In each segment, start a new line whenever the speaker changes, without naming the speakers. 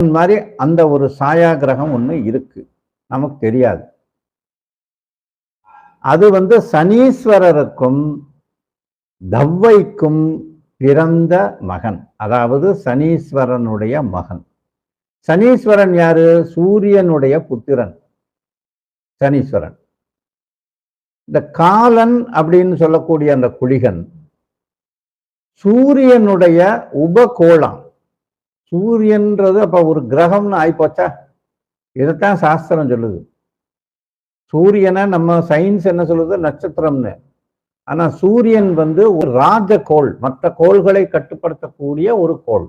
இந்த மாதிரி அந்த ஒரு சாயா கிரகம் ஒன்று இருக்கு, நமக்கு தெரியாது. அது வந்து சனீஸ்வரருக்கும் தவ்வைக்கும் பிறந்த மகன், அதாவது சனீஸ்வரனுடைய மகன். சனீஸ்வரன் யாரு? சூரியனுடைய புத்திரன் சனீஸ்வரன். இந்த காலன் அப்படின்னு சொல்லக்கூடிய அந்த குளிகன் சூரியனுடைய உபகோளம். சூரியன்றது அப்ப ஒரு கிரகம்னு ஆயிப்போச்சா? இதைத்தான் சாஸ்திரம் சொல்லுது. சூரியனை நம்ம சயின்ஸ் என்ன சொல்லுது? நட்சத்திரம்னு. ஆனா சூரியன் வந்து ஒரு ராஜகோள், மற்ற கோள்களை கட்டுப்படுத்தக்கூடிய ஒரு கோள்.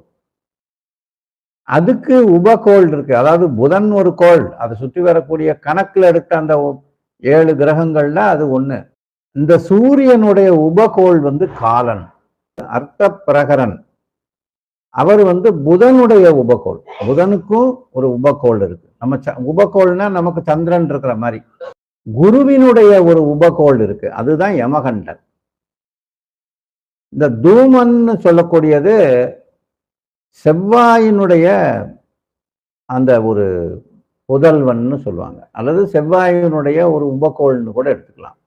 அதுக்கு உபகோள் இருக்கு. அதாவது புதன் ஒரு கோள், அதை சுற்றி வரக்கூடிய கணக்குல எடுத்த அந்த 7 கிரகங்கள்ல அது ஒண்ணு. இந்த சூரியனுடைய உபகோள் வந்து காலன், அர்த்த பிரகரன். அவர் வந்து புதனுடைய உபகோள். புதனுக்கும் ஒரு உபகோள் இருக்கு. நம்ம உபகோள்னா நமக்கு சந்திரன் இருக்கிற மாதிரி. குருவினுடைய ஒரு உபகோள் இருக்கு, அதுதான் யமகண்டன். இந்த தூமன் சொல்லக்கூடியது செவ்வாயினுடைய அந்த ஒரு புதல்வன்னு சொல்லுவாங்க, அல்லது செவ்வாயினுடைய ஒரு உபகோள்னு கூட எடுத்துக்கலாம்.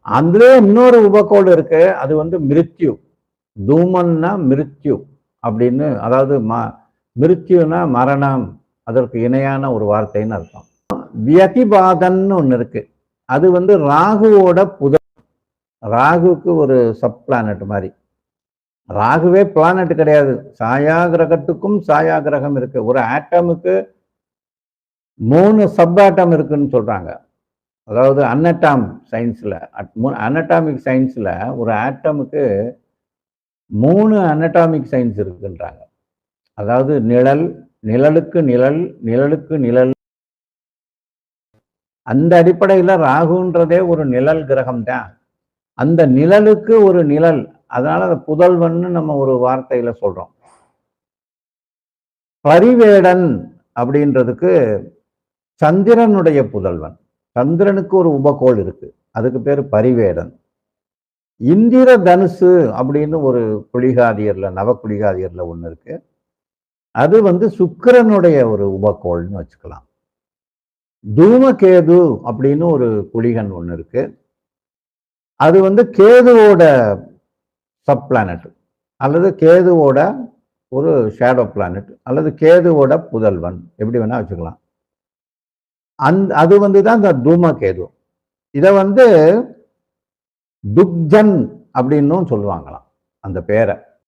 அதுல இன்னொரு உபகோள் இருக்கு, அது வந்து மிருத்யு. தூமன்னா மிருத்யு அப்படின்னு, அதாவது மிருத்யுனா மரணம், அதற்கு இணையான ஒரு வார்த்தைன்னு அர்த்தம். வியதிபாதன்னு ஒன்று இருக்கு, அது வந்து ராகுவோட புதன். ராகுக்கு ஒரு சப் பிளானட் மாதிரி. ராகுவே பிளானட் கிடையாது, சாயா கிரகத்துக்கும் சாயா கிரகம் இருக்கு. ஒரு ஆட்டமுக்கு 3 சப் ஆட்டம் இருக்குன்னு சொல்றாங்க. அதாவது அனட்டாமிக் சயின்ஸ்ல ஒரு ஆட்டமுக்கு 3 அனட்டாமிக் சயின்ஸ் இருக்குன்றாங்க. அதாவது நிழல், நிழலுக்கு நிழல், நிழலுக்கு நிழல். அந்த அடிப்படையில் ராகுன்றதே ஒரு நிழல் கிரகம் தான். அந்த நிழலுக்கு ஒரு நிழல், அதனால அந்த புதல்வன்னு நம்ம ஒரு வார்த்தையில சொல்றோம். பரிவேடன் அப்படின்றதுக்கு சந்திரனுடைய புதல்வன். சந்திரனுக்கு ஒரு உபகோள் இருக்கு, அதுக்கு பேர் பரிவேடன். இந்திர தனுசு அப்படின்னு ஒரு குளிகாதியர்ல, நவக்குளிகாதியர்ல ஒண்ணு இருக்கு, அது வந்து சுக்கிரனுடைய ஒரு உபகோள்னு வச்சுக்கலாம். தூமகேது அப்படின்னு ஒரு குளிகன் ஒண்ணு இருக்கு, அது வந்து கேதுவோட சப் பிளானட், அல்லது கேதுவோட ஒரு ஷேடோ பிளானட், அல்லது கேதுவோட புதல்வன், எப்படி வேணா வச்சுக்கலாம். அது வந்து தான் இந்த தூமகேது. இதை வந்து துக்ஜன் அப்படின்னும் சொல்லுவாங்களாம் அந்த பேரை.